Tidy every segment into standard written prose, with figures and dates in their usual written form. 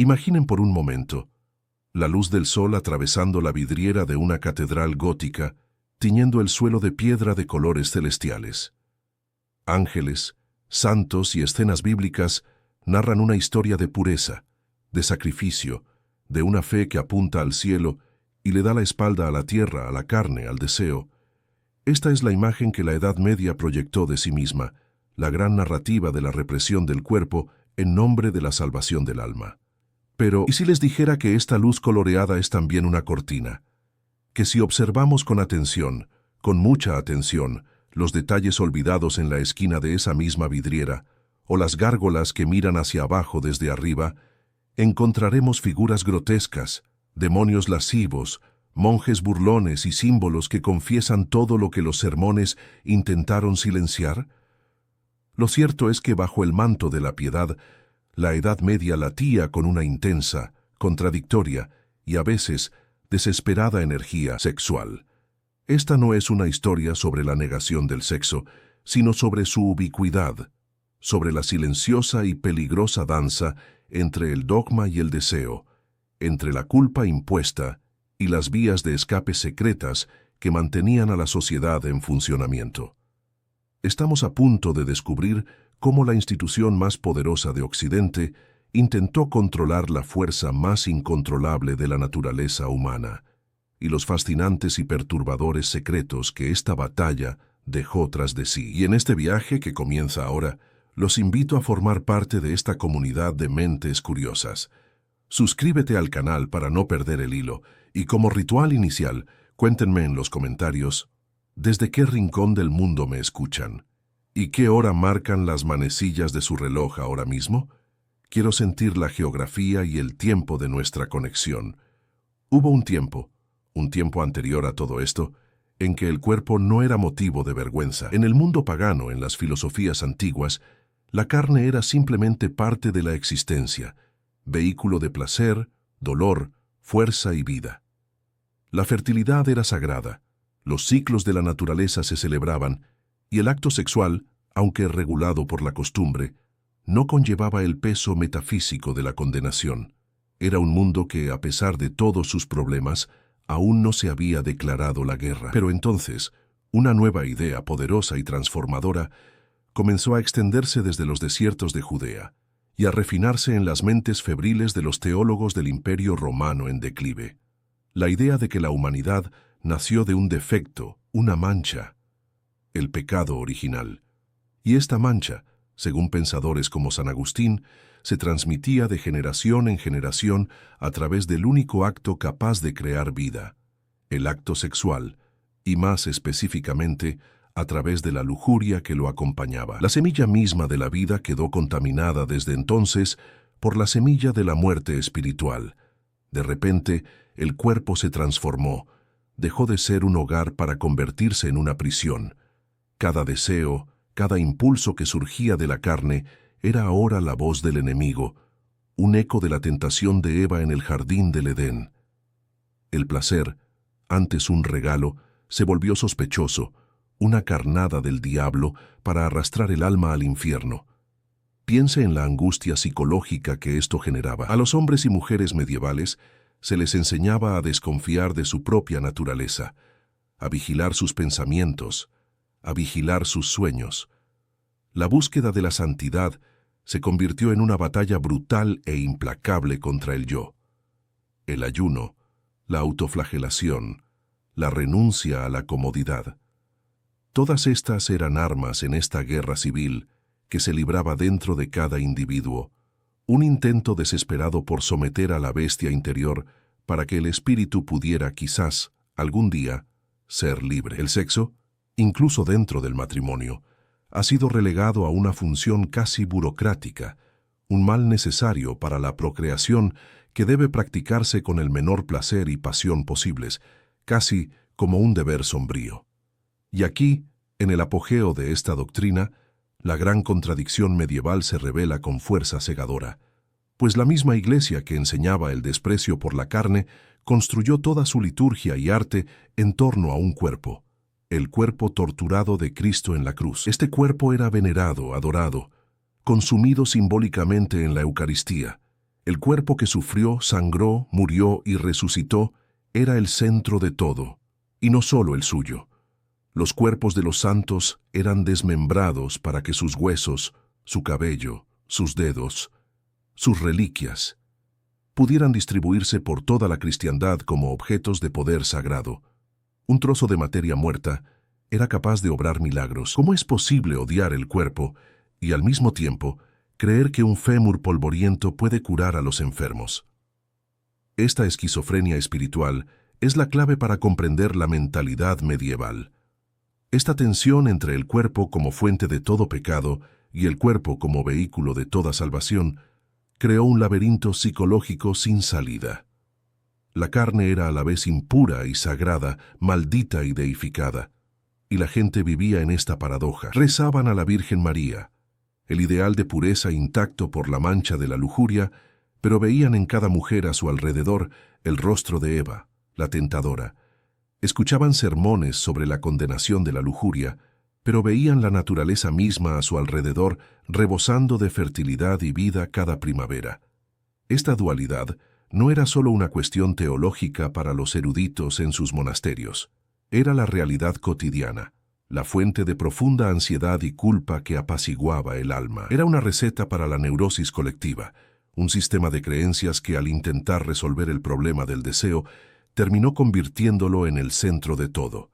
Imaginen por un momento la luz del sol atravesando la vidriera de una catedral gótica, tiñendo el suelo de piedra de colores celestiales. Ángeles, santos y escenas bíblicas narran una historia de pureza, de sacrificio, de una fe que apunta al cielo y le da la espalda a la tierra, a la carne, al deseo. Esta es la imagen que la Edad Media proyectó de sí misma, la gran narrativa de la represión del cuerpo en nombre de la salvación del alma. Pero, ¿y si les dijera que esta luz coloreada es también una cortina? Que si observamos con atención, con mucha atención, los detalles olvidados en la esquina de esa misma vidriera, o las gárgolas que miran hacia abajo desde arriba, encontraremos figuras grotescas, demonios lascivos, monjes burlones y símbolos que confiesan todo lo que los sermones intentaron silenciar? Lo cierto es que bajo el manto de la piedad, la Edad Media latía con una intensa, contradictoria y a veces desesperada energía sexual. Esta no es una historia sobre la negación del sexo, sino sobre su ubicuidad, sobre la silenciosa y peligrosa danza entre el dogma y el deseo, entre la culpa impuesta y las vías de escape secretas que mantenían a la sociedad en funcionamiento. Estamos a punto de descubrir cómo la institución más poderosa de Occidente intentó controlar la fuerza más incontrolable de la naturaleza humana y los fascinantes y perturbadores secretos que esta batalla dejó tras de sí. Y en este viaje que comienza ahora, los invito a formar parte de esta comunidad de mentes curiosas. Suscríbete al canal para no perder el hilo y como ritual inicial, cuéntenme en los comentarios ¿desde qué rincón del mundo me escuchan? ¿Y qué hora marcan las manecillas de su reloj ahora mismo? Quiero sentir la geografía y el tiempo de nuestra conexión. Hubo un tiempo anterior a todo esto, en que el cuerpo no era motivo de vergüenza. En el mundo pagano, en las filosofías antiguas, la carne era simplemente parte de la existencia, vehículo de placer, dolor, fuerza y vida. La fertilidad era sagrada, los ciclos de la naturaleza se celebraban, y el acto sexual, aunque regulado por la costumbre, no conllevaba el peso metafísico de la condenación. Era un mundo que, a pesar de todos sus problemas, aún no se había declarado la guerra. Pero entonces, una nueva idea poderosa y transformadora comenzó a extenderse desde los desiertos de Judea y a refinarse en las mentes febriles de los teólogos del Imperio Romano en declive. La idea de que la humanidad nació de un defecto, una mancha, el pecado original. Y esta mancha, según pensadores como San Agustín, se transmitía de generación en generación a través del único acto capaz de crear vida, el acto sexual, y más específicamente, a través de la lujuria que lo acompañaba. La semilla misma de la vida quedó contaminada desde entonces por la semilla de la muerte espiritual. De repente, el cuerpo se transformó, dejó de ser un hogar para convertirse en una prisión. Cada deseo, cada impulso que surgía de la carne era ahora la voz del enemigo, un eco de la tentación de Eva en el jardín del Edén. El placer, antes un regalo, se volvió sospechoso, una carnada del diablo para arrastrar el alma al infierno. Piense en la angustia psicológica que esto generaba. A los hombres y mujeres medievales se les enseñaba a desconfiar de su propia naturaleza, a vigilar sus pensamientos, a vigilar sus sueños. La búsqueda de la santidad se convirtió en una batalla brutal e implacable contra el yo. El ayuno, la autoflagelación, la renuncia a la comodidad. Todas estas eran armas en esta guerra civil que se libraba dentro de cada individuo, un intento desesperado por someter a la bestia interior para que el espíritu pudiera, quizás, algún día, ser libre. El sexo, incluso dentro del matrimonio, ha sido relegado a una función casi burocrática, un mal necesario para la procreación que debe practicarse con el menor placer y pasión posibles, casi como un deber sombrío. Y aquí, en el apogeo de esta doctrina, la gran contradicción medieval se revela con fuerza cegadora, pues la misma Iglesia que enseñaba el desprecio por la carne construyó toda su liturgia y arte en torno a un cuerpo, el cuerpo torturado de Cristo en la cruz. Este cuerpo era venerado, adorado, consumido simbólicamente en la Eucaristía, El cuerpo que sufrió, sangró, murió y resucitó era el centro de todo, y no solo el suyo. Los cuerpos de los santos eran desmembrados para que sus huesos, su cabello, sus dedos, sus reliquias, pudieran distribuirse por toda la cristiandad como objetos de poder sagrado. Un trozo de materia muerta era capaz de obrar milagros. ¿Cómo es posible odiar el cuerpo y al mismo tiempo creer que un fémur polvoriento puede curar a los enfermos? Esta esquizofrenia espiritual es la clave para comprender la mentalidad medieval. Esta tensión entre el cuerpo como fuente de todo pecado y el cuerpo como vehículo de toda salvación creó un laberinto psicológico sin salida. La carne era a la vez impura y sagrada, maldita y deificada, y la gente vivía en esta paradoja. Rezaban a la Virgen María, el ideal de pureza intacto por la mancha de la lujuria, pero veían en cada mujer a su alrededor el rostro de Eva, la tentadora. Escuchaban sermones sobre la condenación de la lujuria, pero veían la naturaleza misma a su alrededor rebosando de fertilidad y vida cada primavera. Esta dualidad no era solo una cuestión teológica para los eruditos en sus monasterios. Era la realidad cotidiana, la fuente de profunda ansiedad y culpa que apaciguaba el alma. Era una receta para la neurosis colectiva, un sistema de creencias que al intentar resolver el problema del deseo, terminó convirtiéndolo en el centro de todo.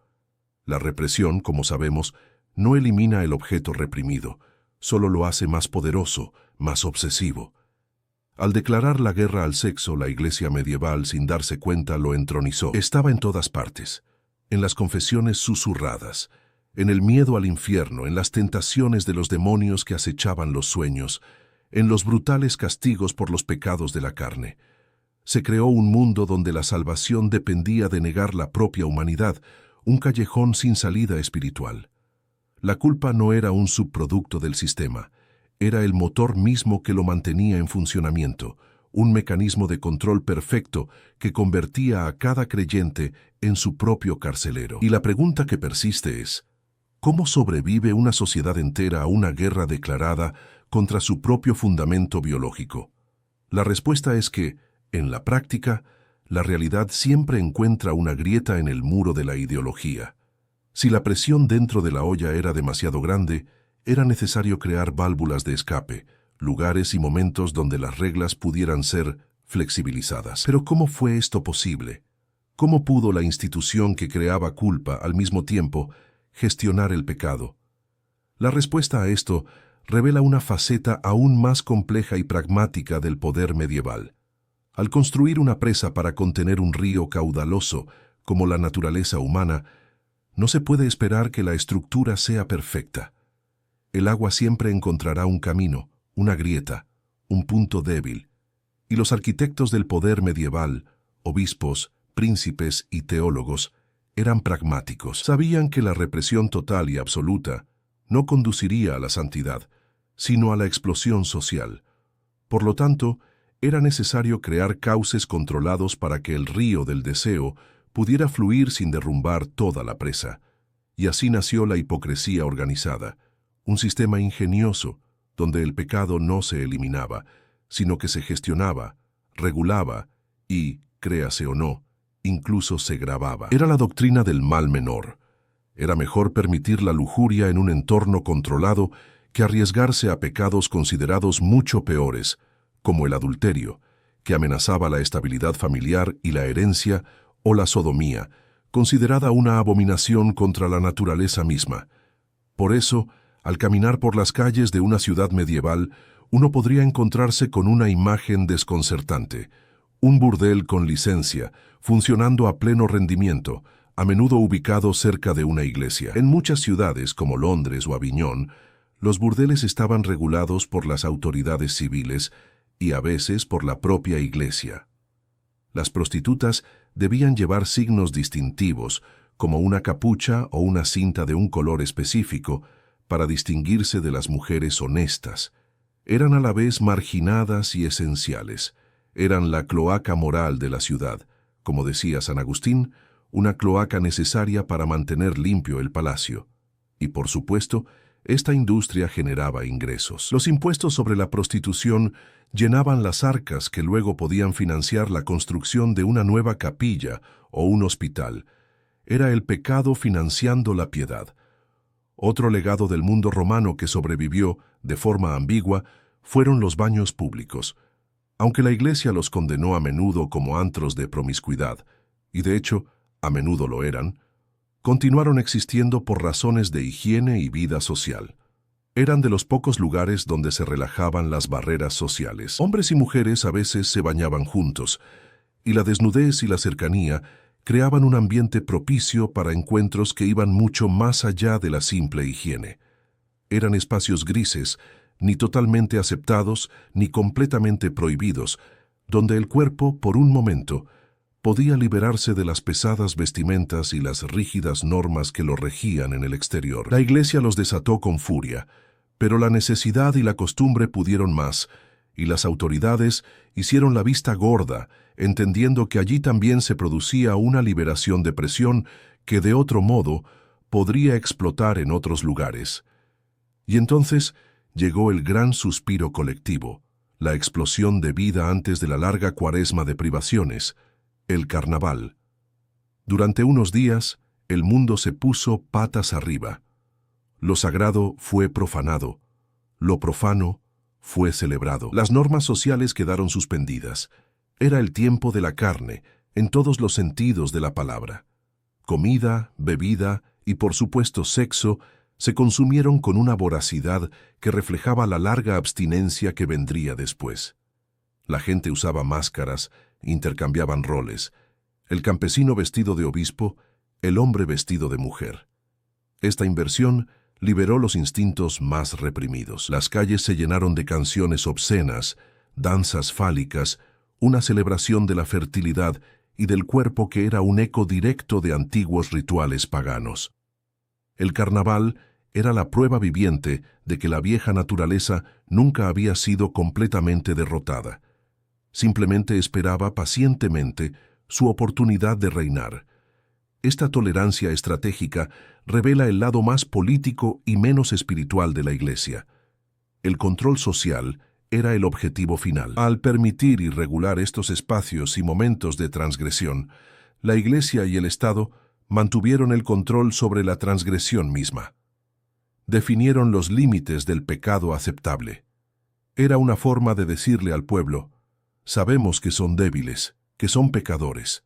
La represión, como sabemos, no elimina el objeto reprimido, solo lo hace más poderoso, más obsesivo. Al declarar la guerra al sexo, la Iglesia medieval, sin darse cuenta, lo entronizó. Estaba en todas partes, en las confesiones susurradas, en el miedo al infierno, en las tentaciones de los demonios que acechaban los sueños, en los brutales castigos por los pecados de la carne. Se creó un mundo donde la salvación dependía de negar la propia humanidad, un callejón sin salida espiritual. La culpa no era un subproducto del sistema, era el motor mismo que lo mantenía en funcionamiento, un mecanismo de control perfecto que convertía a cada creyente en su propio carcelero. Y la pregunta que persiste es, ¿cómo sobrevive una sociedad entera a una guerra declarada contra su propio fundamento biológico? La respuesta es que, en la práctica, la realidad siempre encuentra una grieta en el muro de la ideología. Si la presión dentro de la olla era demasiado grande, era necesario crear válvulas de escape, lugares y momentos donde las reglas pudieran ser flexibilizadas. Pero ¿cómo fue esto posible? ¿Cómo pudo la institución que creaba culpa al mismo tiempo gestionar el pecado? La respuesta a esto revela una faceta aún más compleja y pragmática del poder medieval. Al construir una presa para contener un río caudaloso, como la naturaleza humana, no se puede esperar que la estructura sea perfecta. El agua siempre encontrará un camino, una grieta, un punto débil. Y los arquitectos del poder medieval, obispos, príncipes y teólogos, eran pragmáticos. Sabían que la represión total y absoluta no conduciría a la santidad, sino a la explosión social. Por lo tanto, era necesario crear cauces controlados para que el río del deseo pudiera fluir sin derrumbar toda la presa. Y así nació la hipocresía organizada, un sistema ingenioso donde el pecado no se eliminaba, sino que se gestionaba, regulaba y, créase o no, incluso se gravaba. Era la doctrina del mal menor. Era mejor permitir la lujuria en un entorno controlado que arriesgarse a pecados considerados mucho peores, como el adulterio, que amenazaba la estabilidad familiar y la herencia, o la sodomía, considerada una abominación contra la naturaleza misma. Por eso, al caminar por las calles de una ciudad medieval, uno podría encontrarse con una imagen desconcertante, un burdel con licencia, funcionando a pleno rendimiento, a menudo ubicado cerca de una iglesia. En muchas ciudades, como Londres o Aviñón, los burdeles estaban regulados por las autoridades civiles y a veces por la propia iglesia. Las prostitutas debían llevar signos distintivos, como una capucha o una cinta de un color específico, para distinguirse de las mujeres honestas. Eran a la vez marginadas y esenciales. Eran la cloaca moral de la ciudad, como decía San Agustín, una cloaca necesaria para mantener limpio el palacio. Y por supuesto, Esta industria generaba ingresos. Los impuestos sobre la prostitución llenaban las arcas que luego podían financiar la construcción de una nueva capilla o un hospital. Era el pecado financiando la piedad. Otro legado del mundo romano que sobrevivió, de forma ambigua, fueron los baños públicos. Aunque la Iglesia los condenó a menudo como antros de promiscuidad, y de hecho, a menudo lo eran, continuaron existiendo por razones de higiene y vida social. Eran de los pocos lugares donde se relajaban las barreras sociales. Hombres y mujeres a veces se bañaban juntos, y la desnudez y la cercanía creaban un ambiente propicio para encuentros que iban mucho más allá de la simple higiene. Eran espacios grises, ni totalmente aceptados, ni completamente prohibidos, donde el cuerpo, por un momento, podía liberarse de las pesadas vestimentas y las rígidas normas que lo regían en el exterior. La Iglesia los desató con furia, pero la necesidad y la costumbre pudieron más, y las autoridades hicieron la vista gorda, entendiendo que allí también se producía una liberación de presión que de otro modo podría explotar en otros lugares. Y entonces llegó el gran suspiro colectivo, la explosión de vida antes de la larga cuaresma de privaciones, el carnaval. Durante unos días, el mundo se puso patas arriba. Lo sagrado fue profanado, lo profano fue celebrado. Las normas sociales quedaron suspendidas. Era el tiempo de la carne, en todos los sentidos de la palabra. Comida, bebida y, por supuesto, sexo se consumieron con una voracidad que reflejaba la larga abstinencia que vendría después. La gente usaba máscaras, intercambiaban roles. El campesino vestido de obispo, el hombre vestido de mujer. Esta inversión liberó los instintos más reprimidos. Las calles se llenaron de canciones obscenas, danzas fálicas, una celebración de la fertilidad y del cuerpo que era un eco directo de antiguos rituales paganos. El carnaval era la prueba viviente de que la vieja naturaleza nunca había sido completamente derrotada. Simplemente esperaba pacientemente su oportunidad de reinar. Esta tolerancia estratégica revela el lado más político y menos espiritual de la Iglesia. El control social era el objetivo final. Al permitir y regular estos espacios y momentos de transgresión, la Iglesia y el Estado mantuvieron el control sobre la transgresión misma. Definieron los límites del pecado aceptable. Era una forma de decirle al pueblo: sabemos que son débiles, que son pecadores.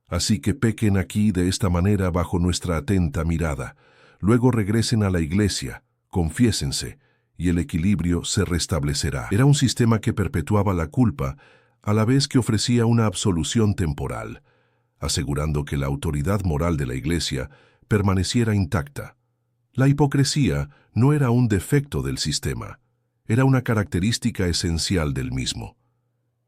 Así que pequen aquí de esta manera bajo nuestra atenta mirada. Luego regresen a la Iglesia, confiésense, y el equilibrio se restablecerá. Era un sistema que perpetuaba la culpa, a la vez que ofrecía una absolución temporal, asegurando que la autoridad moral de la Iglesia permaneciera intacta. La hipocresía no era un defecto del sistema, era una característica esencial del mismo.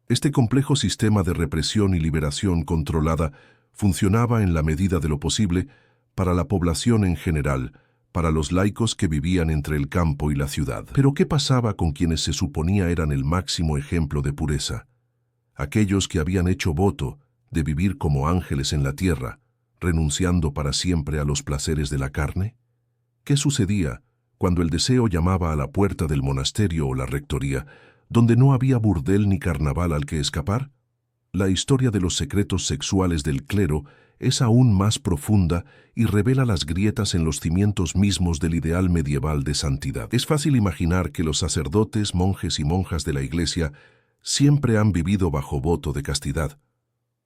Este complejo sistema de represión y liberación controlada funcionaba en la medida de lo posible para la población en general, para los laicos que vivían entre el campo y la ciudad. Pero ¿qué pasaba con quienes se suponía eran el máximo ejemplo de pureza? Aquellos que habían hecho voto de vivir como ángeles en la tierra, renunciando para siempre a los placeres de la carne. ¿Qué sucedía cuando el deseo llamaba a la puerta del monasterio o la rectoría, donde no había burdel ni carnaval al que escapar? La historia de los secretos sexuales del clero es aún más profunda y revela las grietas en los cimientos mismos del ideal medieval de santidad. Es fácil imaginar que los sacerdotes, monjes y monjas de la Iglesia siempre han vivido bajo voto de castidad.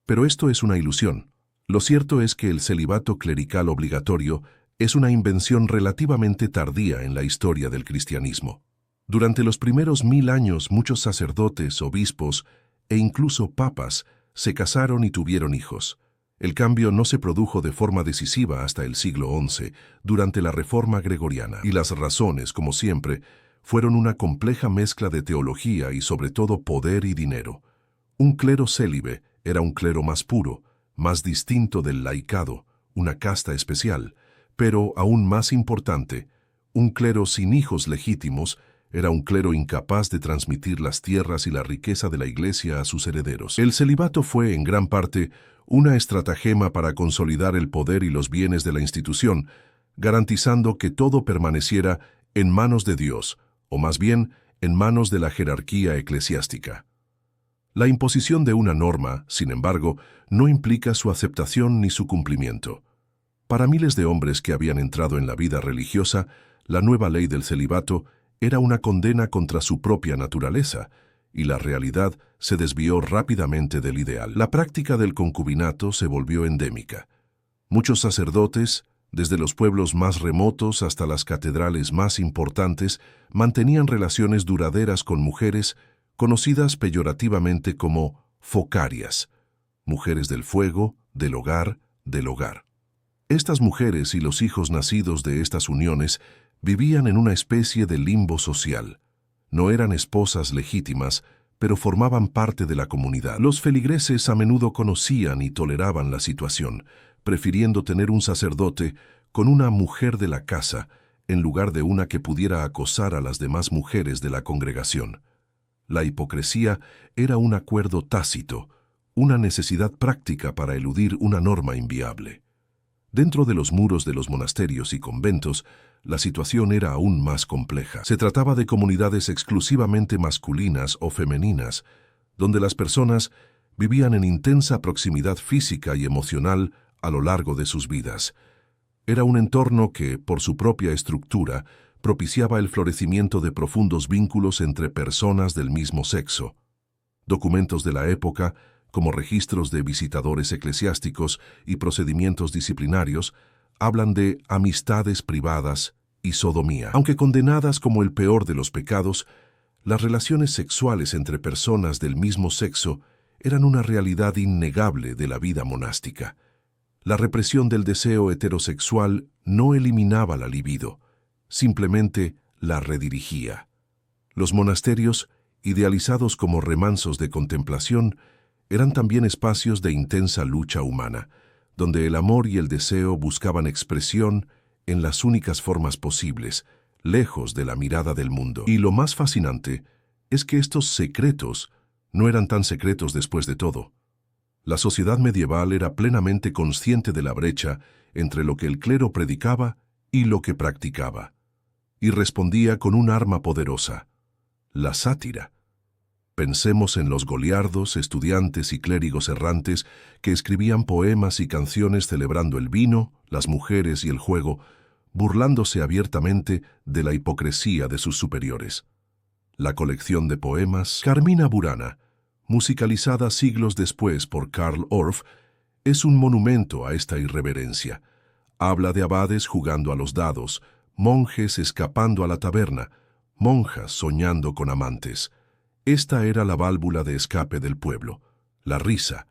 Pero esto es una ilusión. Lo cierto es que el celibato clerical obligatorio es una invención relativamente tardía en la historia del cristianismo. Durante los primeros 1000 años, muchos sacerdotes, obispos e incluso papas se casaron y tuvieron hijos. El cambio no se produjo de forma decisiva hasta el siglo XI, durante la Reforma Gregoriana, y las razones, como siempre, fueron una compleja mezcla de teología y sobre todo poder y dinero. Un clero célibe era un clero más puro, más distinto del laicado, una casta especial, pero aún más importante, un clero sin hijos legítimos era un clero incapaz de transmitir las tierras y la riqueza de la Iglesia a sus herederos. El celibato fue, en gran parte, una estratagema para consolidar el poder y los bienes de la institución, garantizando que todo permaneciera en manos de Dios, o más bien, en manos de la jerarquía eclesiástica. La imposición de una norma, sin embargo, no implica su aceptación ni su cumplimiento. Para miles de hombres que habían entrado en la vida religiosa, la nueva ley del celibato era una condena contra su propia naturaleza, y la realidad se desvió rápidamente del ideal. La práctica del concubinato se volvió endémica. Muchos sacerdotes, desde los pueblos más remotos hasta las catedrales más importantes, mantenían relaciones duraderas con mujeres conocidas peyorativamente como focarias, mujeres del fuego, del hogar, del hogar. Estas mujeres y los hijos nacidos de estas uniones vivían en una especie de limbo social. No eran esposas legítimas, pero formaban parte de la comunidad. Los feligreses a menudo conocían y toleraban la situación, prefiriendo tener un sacerdote con una mujer de la casa, en lugar de una que pudiera acosar a las demás mujeres de la congregación. La hipocresía era un acuerdo tácito, una necesidad práctica para eludir una norma inviable. Dentro de los muros de los monasterios y conventos, la situación era aún más compleja. Se trataba de comunidades exclusivamente masculinas o femeninas, donde las personas vivían en intensa proximidad física y emocional a lo largo de sus vidas. Era un entorno que, por su propia estructura, propiciaba el florecimiento de profundos vínculos entre personas del mismo sexo. Documentos de la época, como registros de visitadores eclesiásticos y procedimientos disciplinarios, hablan de amistades privadas y sodomía. Aunque condenadas como el peor de los pecados, las relaciones sexuales entre personas del mismo sexo eran una realidad innegable de la vida monástica. La represión del deseo heterosexual no eliminaba la libido, simplemente la redirigía. Los monasterios, idealizados como remansos de contemplación, eran también espacios de intensa lucha humana, donde el amor y el deseo buscaban expresión en las únicas formas posibles, lejos de la mirada del mundo. Y lo más fascinante es que estos secretos no eran tan secretos después de todo. La sociedad medieval era plenamente consciente de la brecha entre lo que el clero predicaba y lo que practicaba, y respondía con un arma poderosa: la sátira. Pensemos en los goliardos, estudiantes y clérigos errantes que escribían poemas y canciones celebrando el vino, las mujeres y el juego, burlándose abiertamente de la hipocresía de sus superiores. La colección de poemas Carmina Burana, musicalizada siglos después por Carl Orff, es un monumento a esta irreverencia. Habla de abades jugando a los dados, monjes escapando a la taberna, monjas soñando con amantes. Esta era la válvula de escape del pueblo, la risa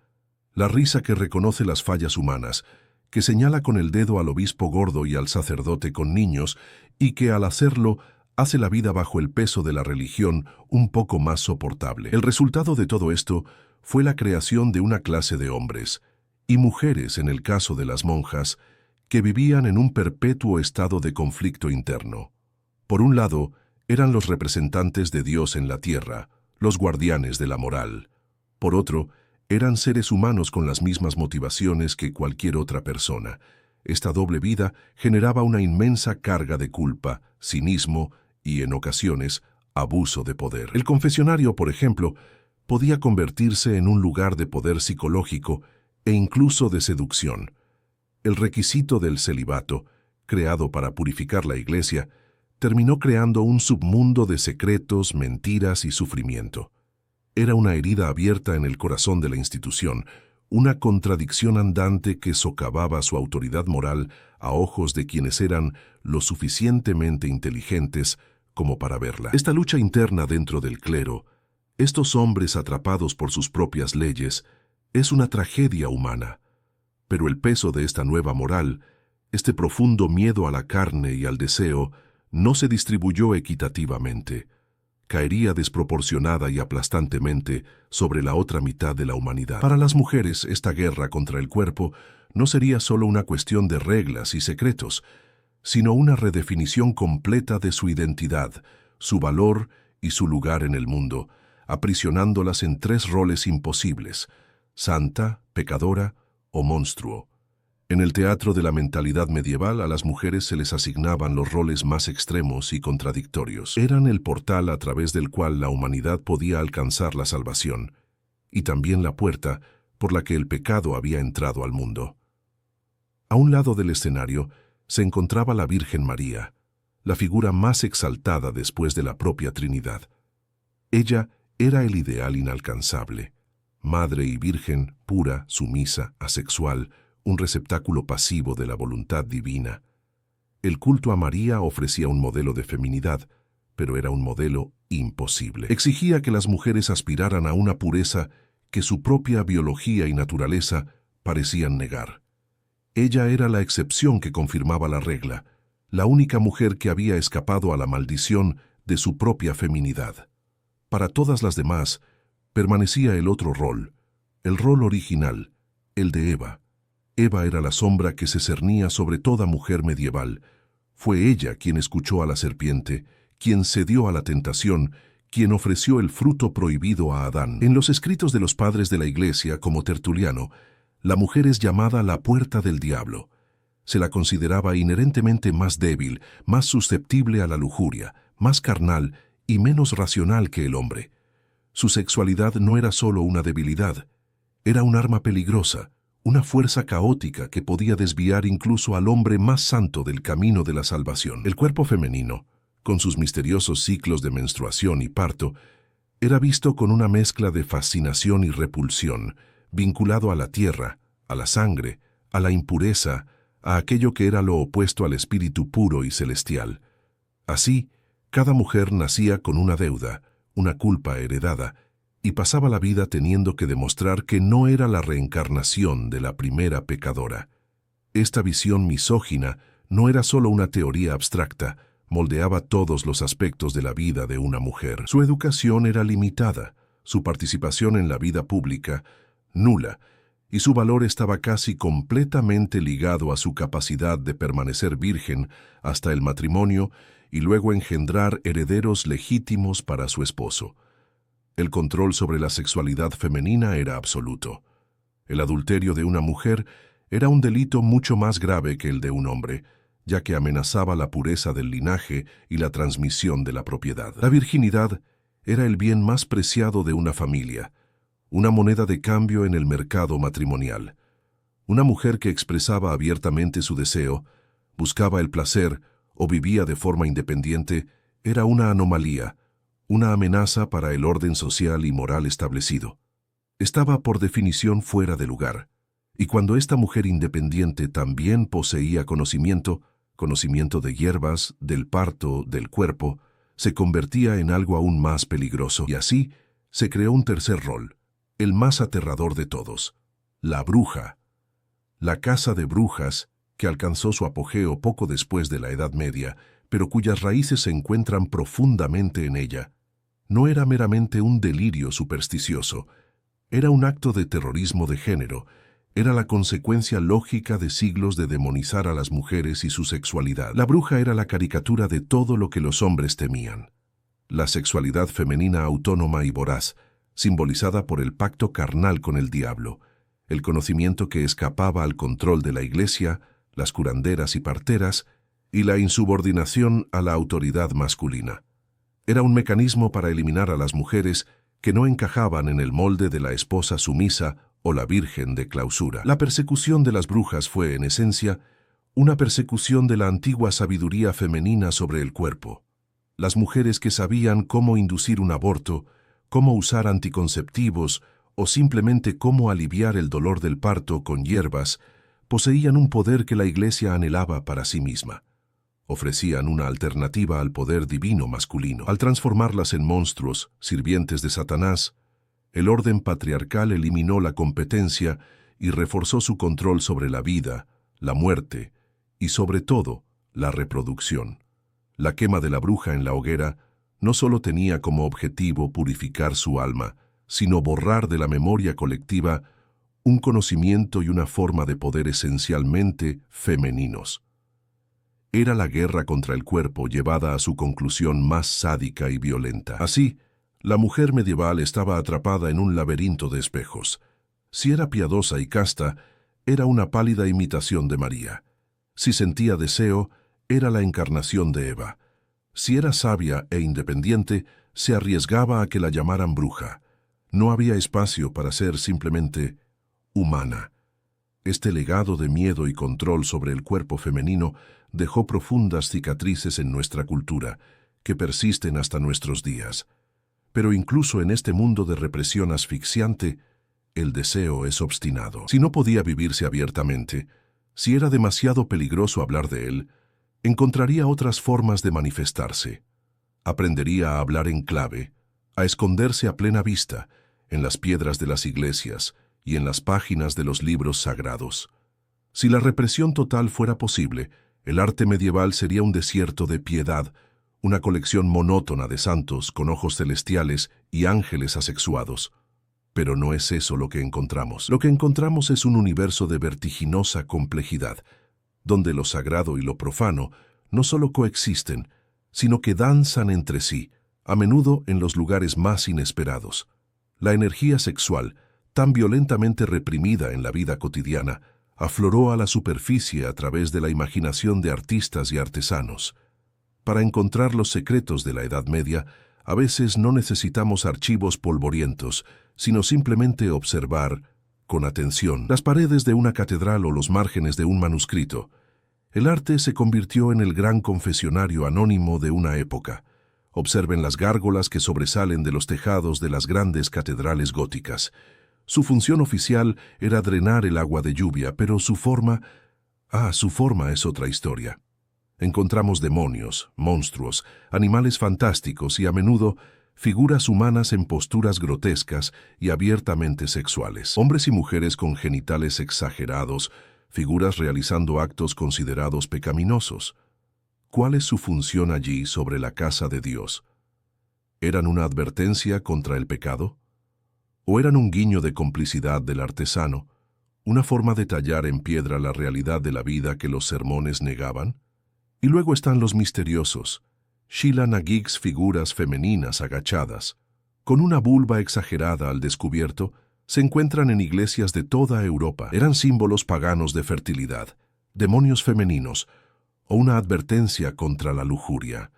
que reconoce las fallas humanas, que señala con el dedo al obispo gordo y al sacerdote con niños, y que al hacerlo hace la vida bajo el peso de la religión un poco más soportable. El resultado de todo esto fue la creación de una clase de hombres, y mujeres en el caso de las monjas, que vivían en un perpetuo estado de conflicto interno. Por un lado, eran los representantes de Dios en la tierra, los guardianes de la moral. Por otro, eran seres humanos con las mismas motivaciones que cualquier otra persona. Esta doble vida generaba una inmensa carga de culpa, cinismo y, en ocasiones, abuso de poder. El confesionario, por ejemplo, podía convertirse en un lugar de poder psicológico e incluso de seducción. El requisito del celibato, creado para purificar la Iglesia, terminó creando un submundo de secretos, mentiras y sufrimiento. Era una herida abierta en el corazón de la institución, una contradicción andante que socavaba su autoridad moral a ojos de quienes eran lo suficientemente inteligentes como para verla. Esta lucha interna dentro del clero, estos hombres atrapados por sus propias leyes, es una tragedia humana. Pero el peso de esta nueva moral, este profundo miedo a la carne y al deseo, no se distribuyó equitativamente. Caería desproporcionada y aplastantemente sobre la otra mitad de la humanidad. Para las mujeres, esta guerra contra el cuerpo no sería solo una cuestión de reglas y secretos, sino una redefinición completa de su identidad, su valor y su lugar en el mundo, aprisionándolas en tres roles imposibles: santa, pecadora o monstruo. En el teatro de la mentalidad medieval a las mujeres se les asignaban los roles más extremos y contradictorios. Eran el portal a través del cual la humanidad podía alcanzar la salvación, y también la puerta por la que el pecado había entrado al mundo. A un lado del escenario se encontraba la Virgen María, la figura más exaltada después de la propia Trinidad. Ella era el ideal inalcanzable, madre y virgen, pura, sumisa, asexual, un receptáculo pasivo de la voluntad divina. El culto a María ofrecía un modelo de feminidad, pero era un modelo imposible. Exigía que las mujeres aspiraran a una pureza que su propia biología y naturaleza parecían negar. Ella era la excepción que confirmaba la regla, la única mujer que había escapado a la maldición de su propia feminidad. Para todas las demás, permanecía el otro rol, el rol original, el de Eva. Eva era la sombra que se cernía sobre toda mujer medieval. Fue ella quien escuchó a la serpiente, quien cedió a la tentación, quien ofreció el fruto prohibido a Adán. En los escritos de los padres de la Iglesia, como Tertuliano, la mujer es llamada la puerta del diablo. Se la consideraba inherentemente más débil, más susceptible a la lujuria, más carnal y menos racional que el hombre. Su sexualidad no era solo una debilidad, era un arma peligrosa, una fuerza caótica que podía desviar incluso al hombre más santo del camino de la salvación. El cuerpo femenino, con sus misteriosos ciclos de menstruación y parto, era visto con una mezcla de fascinación y repulsión, vinculado a la tierra, a la sangre, a la impureza, a aquello que era lo opuesto al espíritu puro y celestial. Así, cada mujer nacía con una deuda, una culpa heredada, y pasaba la vida teniendo que demostrar que no era la reencarnación de la primera pecadora. Esta visión misógina no era solo una teoría abstracta, moldeaba todos los aspectos de la vida de una mujer. Su educación era limitada, su participación en la vida pública nula, y su valor estaba casi completamente ligado a su capacidad de permanecer virgen hasta el matrimonio y luego engendrar herederos legítimos para su esposo. El control sobre la sexualidad femenina era absoluto. El adulterio de una mujer era un delito mucho más grave que el de un hombre, ya que amenazaba la pureza del linaje y la transmisión de la propiedad. La virginidad era el bien más preciado de una familia, una moneda de cambio en el mercado matrimonial. Una mujer que expresaba abiertamente su deseo, buscaba el placer o vivía de forma independiente, era una anomalía, una amenaza para el orden social y moral establecido. Estaba por definición fuera de lugar, y cuando esta mujer independiente también poseía conocimiento de hierbas, del parto, del cuerpo, se convertía en algo aún más peligroso, y así se creó un tercer rol, el más aterrador de todos, la bruja. La casa de brujas, que alcanzó su apogeo poco después de la Edad Media, pero cuyas raíces se encuentran profundamente en ella, no era meramente un delirio supersticioso, era un acto de terrorismo de género, era la consecuencia lógica de siglos de demonizar a las mujeres y su sexualidad. La bruja era la caricatura de todo lo que los hombres temían. La sexualidad femenina autónoma y voraz, simbolizada por el pacto carnal con el diablo, el conocimiento que escapaba al control de la Iglesia, las curanderas y parteras, y la insubordinación a la autoridad masculina. Era un mecanismo para eliminar a las mujeres que no encajaban en el molde de la esposa sumisa o la virgen de clausura. La persecución de las brujas fue, en esencia, una persecución de la antigua sabiduría femenina sobre el cuerpo. Las mujeres que sabían cómo inducir un aborto, cómo usar anticonceptivos o simplemente cómo aliviar el dolor del parto con hierbas, poseían un poder que la Iglesia anhelaba para sí misma. Ofrecían una alternativa al poder divino masculino. Al transformarlas en monstruos, sirvientes de Satanás, el orden patriarcal eliminó la competencia y reforzó su control sobre la vida, la muerte y, sobre todo, la reproducción. La quema de la bruja en la hoguera no solo tenía como objetivo purificar su alma, sino borrar de la memoria colectiva un conocimiento y una forma de poder esencialmente femeninos. Era la guerra contra el cuerpo llevada a su conclusión más sádica y violenta. Así, la mujer medieval estaba atrapada en un laberinto de espejos. Si era piadosa y casta, era una pálida imitación de María. Si sentía deseo, era la encarnación de Eva. Si era sabia e independiente, se arriesgaba a que la llamaran bruja. No había espacio para ser simplemente humana. Este legado de miedo y control sobre el cuerpo femenino dejó profundas cicatrices en nuestra cultura, que persisten hasta nuestros días. Pero incluso en este mundo de represión asfixiante, el deseo es obstinado. Si no podía vivirse abiertamente, si era demasiado peligroso hablar de él, encontraría otras formas de manifestarse. Aprendería a hablar en clave, a esconderse a plena vista, en las piedras de las iglesias y en las páginas de los libros sagrados. Si la represión total fuera posible, el arte medieval sería un desierto de piedad, una colección monótona de santos con ojos celestiales y ángeles asexuados. Pero no es eso lo que encontramos. Lo que encontramos es un universo de vertiginosa complejidad, donde lo sagrado y lo profano no solo coexisten, sino que danzan entre sí, a menudo en los lugares más inesperados. La energía sexual, tan violentamente reprimida en la vida cotidiana, afloró a la superficie a través de la imaginación de artistas y artesanos. Para encontrar los secretos de la Edad Media, a veces no necesitamos archivos polvorientos, sino simplemente observar, con atención, las paredes de una catedral o los márgenes de un manuscrito. El arte se convirtió en el gran confesionario anónimo de una época. Observen las gárgolas que sobresalen de los tejados de las grandes catedrales góticas. Su función oficial era drenar el agua de lluvia, pero su forma es otra historia. Encontramos demonios, monstruos, animales fantásticos y a menudo figuras humanas en posturas grotescas y abiertamente sexuales. Hombres y mujeres con genitales exagerados, figuras realizando actos considerados pecaminosos. ¿Cuál es su función allí sobre la casa de Dios? ¿Eran una advertencia contra el pecado? ¿O eran un guiño de complicidad del artesano, una forma de tallar en piedra la realidad de la vida que los sermones negaban? Y luego están los misteriosos, Sheila na gigs, figuras femeninas agachadas, con una vulva exagerada al descubierto, se encuentran en iglesias de toda Europa. Eran símbolos paganos de fertilidad, demonios femeninos, o una advertencia contra la lujuria.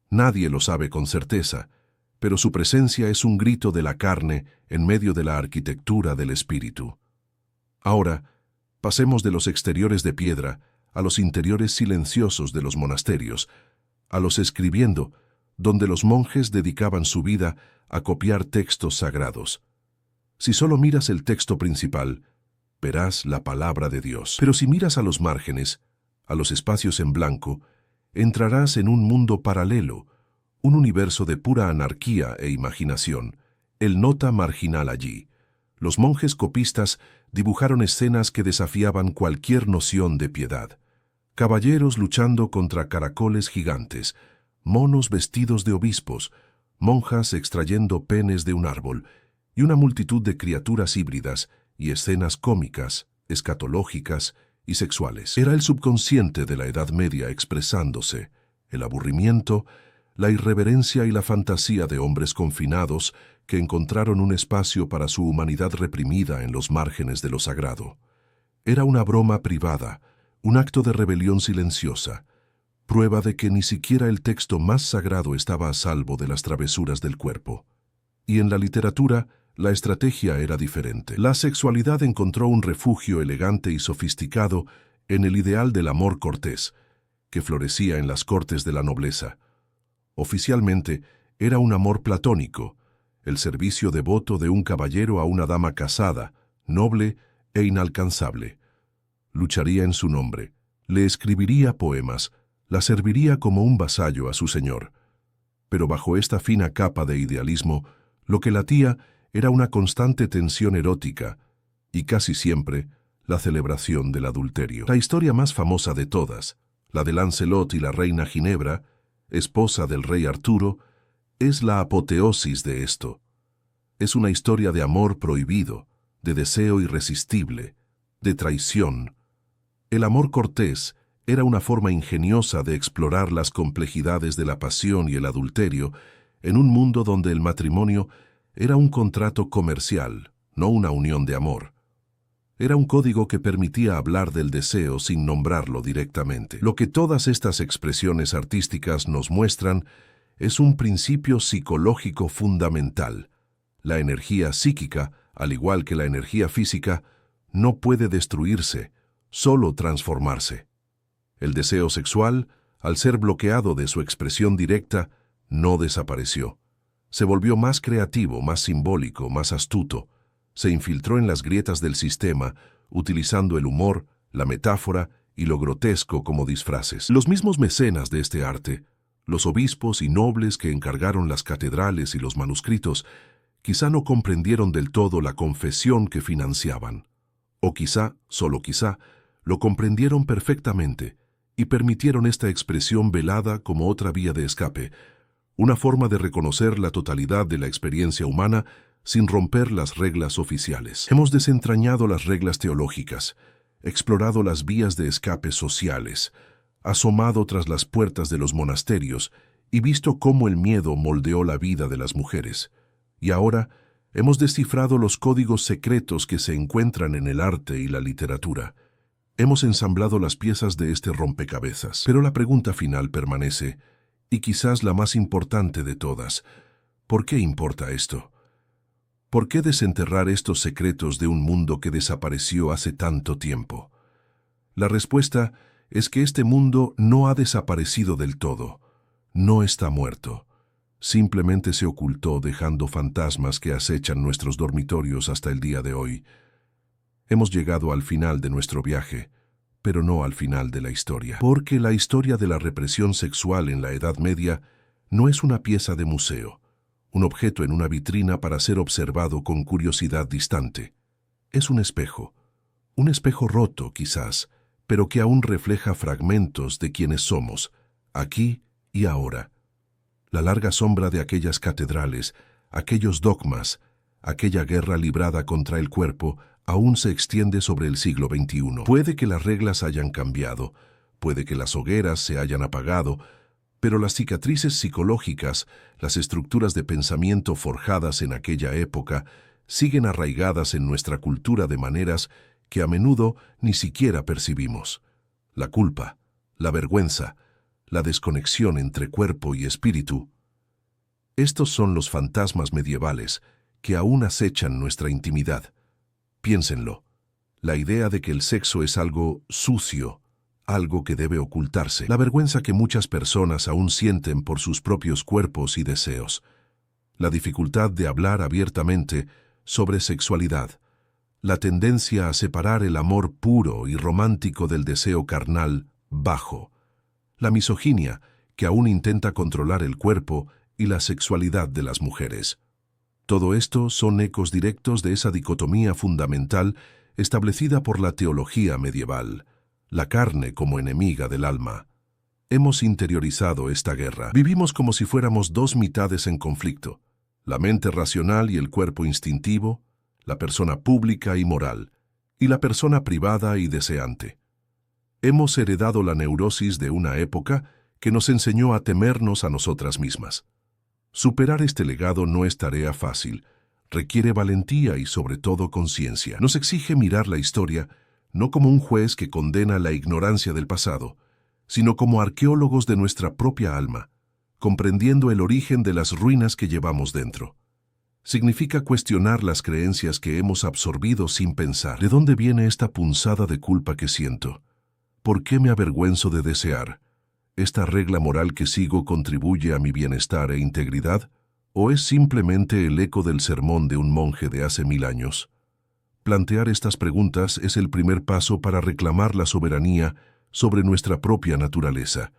Nadie lo sabe con certeza, pero su presencia es un grito de la carne en medio de la arquitectura del espíritu. Ahora, pasemos de los exteriores de piedra a los interiores silenciosos de los monasterios, a los escribiendo, donde los monjes dedicaban su vida a copiar textos sagrados. Si solo miras el texto principal, verás la palabra de Dios. Pero si miras a los márgenes, a los espacios en blanco, entrarás en un mundo paralelo, un universo de pura anarquía e imaginación, el nota marginal allí. Los monjes copistas dibujaron escenas que desafiaban cualquier noción de piedad. Caballeros luchando contra caracoles gigantes, monos vestidos de obispos, monjas extrayendo penes de un árbol, y una multitud de criaturas híbridas y escenas cómicas, escatológicas y sexuales. Era el subconsciente de la Edad Media expresándose, el aburrimiento, la irreverencia y la fantasía de hombres confinados que encontraron un espacio para su humanidad reprimida en los márgenes de lo sagrado. Era una broma privada, un acto de rebelión silenciosa, prueba de que ni siquiera el texto más sagrado estaba a salvo de las travesuras del cuerpo. Y en la literatura, la estrategia era diferente. La sexualidad encontró un refugio elegante y sofisticado en el ideal del amor cortés, que florecía en las cortes de la nobleza. Oficialmente, era un amor platónico, el servicio devoto de un caballero a una dama casada, noble e inalcanzable. Lucharía en su nombre, le escribiría poemas, la serviría como un vasallo a su señor. Pero bajo esta fina capa de idealismo, lo que latía era una constante tensión erótica y casi siempre la celebración del adulterio. La historia más famosa de todas, la de Lancelot y la reina Ginebra, esposa del rey Arturo, es la apoteosis de esto. Es una historia de amor prohibido, de deseo irresistible, de traición. El amor cortés era una forma ingeniosa de explorar las complejidades de la pasión y el adulterio en un mundo donde el matrimonio era un contrato comercial, no una unión de amor. Era un código que permitía hablar del deseo sin nombrarlo directamente. Lo que todas estas expresiones artísticas nos muestran es un principio psicológico fundamental. La energía psíquica, al igual que la energía física, no puede destruirse, solo transformarse. El deseo sexual, al ser bloqueado de su expresión directa, no desapareció. Se volvió más creativo, más simbólico, más astuto. Se infiltró en las grietas del sistema, utilizando el humor, la metáfora y lo grotesco como disfraces. Los mismos mecenas de este arte, los obispos y nobles que encargaron las catedrales y los manuscritos, quizá no comprendieron del todo la confesión que financiaban. O quizá, solo quizá, lo comprendieron perfectamente y permitieron esta expresión velada como otra vía de escape, una forma de reconocer la totalidad de la experiencia humana sin romper las reglas oficiales. Hemos desentrañado las reglas teológicas, explorado las vías de escape sociales, asomado tras las puertas de los monasterios y visto cómo el miedo moldeó la vida de las mujeres. Y ahora hemos descifrado los códigos secretos que se encuentran en el arte y la literatura. Hemos ensamblado las piezas de este rompecabezas. Pero la pregunta final permanece, y quizás la más importante de todas. ¿Por qué importa esto? ¿Por qué desenterrar estos secretos de un mundo que desapareció hace tanto tiempo? La respuesta es que este mundo no ha desaparecido del todo. No está muerto. Simplemente se ocultó dejando fantasmas que acechan nuestros dormitorios hasta el día de hoy. Hemos llegado al final de nuestro viaje, pero no al final de la historia. Porque la historia de la represión sexual en la Edad Media no es una pieza de museo, un objeto en una vitrina para ser observado con curiosidad distante. Es un espejo roto quizás, pero que aún refleja fragmentos de quienes somos, aquí y ahora. La larga sombra de aquellas catedrales, aquellos dogmas, aquella guerra librada contra el cuerpo, aún se extiende sobre el siglo XXI. Puede que las reglas hayan cambiado, puede que las hogueras se hayan apagado, pero las cicatrices psicológicas, las estructuras de pensamiento forjadas en aquella época, siguen arraigadas en nuestra cultura de maneras que a menudo ni siquiera percibimos. La culpa, la vergüenza, la desconexión entre cuerpo y espíritu. Estos son los fantasmas medievales que aún acechan nuestra intimidad. Piénsenlo, la idea de que el sexo es algo sucio, algo que debe ocultarse, la vergüenza que muchas personas aún sienten por sus propios cuerpos y deseos, la dificultad de hablar abiertamente sobre sexualidad, la tendencia a separar el amor puro y romántico del deseo carnal bajo, la misoginia que aún intenta controlar el cuerpo y la sexualidad de las mujeres. Todo esto son ecos directos de esa dicotomía fundamental establecida por la teología medieval, la carne como enemiga del alma. Hemos interiorizado esta guerra. Vivimos como si fuéramos dos mitades en conflicto, la mente racional y el cuerpo instintivo, la persona pública y moral, y la persona privada y deseante. Hemos heredado la neurosis de una época que nos enseñó a temernos a nosotras mismas. Superar este legado no es tarea fácil, requiere valentía y sobre todo conciencia. Nos exige mirar la historia no como un juez que condena la ignorancia del pasado, sino como arqueólogos de nuestra propia alma, comprendiendo el origen de las ruinas que llevamos dentro. Significa cuestionar las creencias que hemos absorbido sin pensar. ¿De dónde viene esta punzada de culpa que siento? ¿Por qué me avergüenzo de desear? ¿Esta regla moral que sigo contribuye a mi bienestar e integridad? ¿O es simplemente el eco del sermón de un monje de hace 1000 años? Plantear estas preguntas es el primer paso para reclamar la soberanía sobre nuestra propia naturaleza.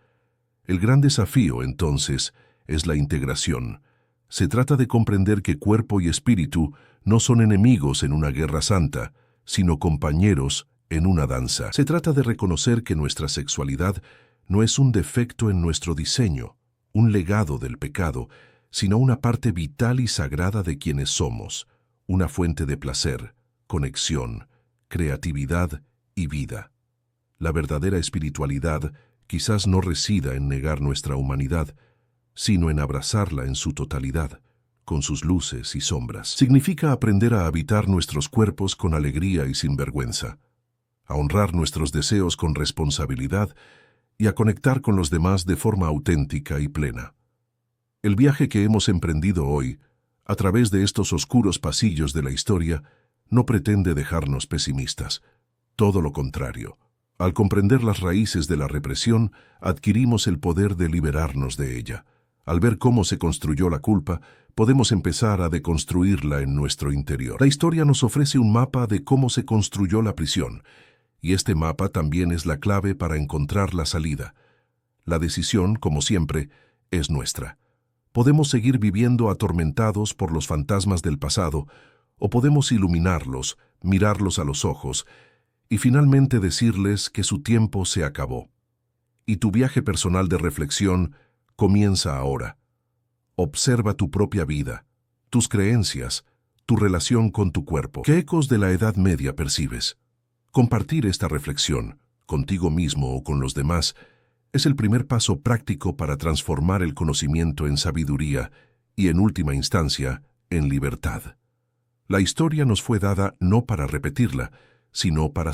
El gran desafío, entonces, es la integración. Se trata de comprender que cuerpo y espíritu no son enemigos en una guerra santa, sino compañeros en una danza. Se trata de reconocer que nuestra sexualidad no es un defecto en nuestro diseño, un legado del pecado, sino una parte vital y sagrada de quienes somos, una fuente de placer, conexión, creatividad y vida. La verdadera espiritualidad quizás no resida en negar nuestra humanidad, sino en abrazarla en su totalidad, con sus luces y sombras. Significa aprender a habitar nuestros cuerpos con alegría y sin vergüenza, a honrar nuestros deseos con responsabilidad y a conectar con los demás de forma auténtica y plena. El viaje que hemos emprendido hoy, a través de estos oscuros pasillos de la historia, no pretende dejarnos pesimistas. Todo lo contrario. Al comprender las raíces de la represión, adquirimos el poder de liberarnos de ella. Al ver cómo se construyó la culpa, podemos empezar a deconstruirla en nuestro interior. La historia nos ofrece un mapa de cómo se construyó la prisión, y este mapa también es la clave para encontrar la salida. La decisión, como siempre, es nuestra. Podemos seguir viviendo atormentados por los fantasmas del pasado, o podemos iluminarlos, mirarlos a los ojos, y finalmente decirles que su tiempo se acabó. Y tu viaje personal de reflexión comienza ahora. Observa tu propia vida, tus creencias, tu relación con tu cuerpo. ¿Qué ecos de la Edad Media percibes? Compartir esta reflexión, contigo mismo o con los demás, es el primer paso práctico para transformar el conocimiento en sabiduría y, en última instancia, en libertad. La historia nos fue dada no para repetirla, sino para